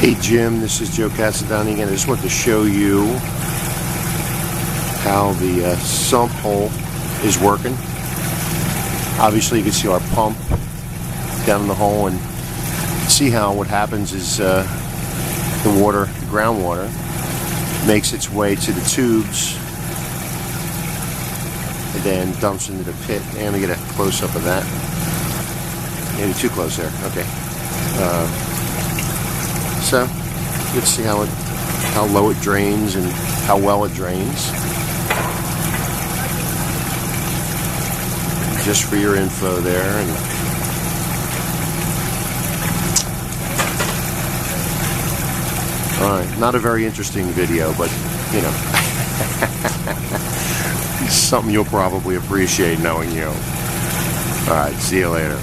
Hey Jim, this is Joe Casadonti again. I just want to show you how the sump hole is working. Obviously you can see our pump down in the hole, and see how what happens is the water, the groundwater, makes its way to the tubes and then dumps into the pit. And let me get a close-up of that. Maybe too close there. Okay. So let's see how low it drains and how well it drains. Just for your info there. And all right, not a very interesting video, but you know, something you'll probably appreciate knowing you. All right, see you later.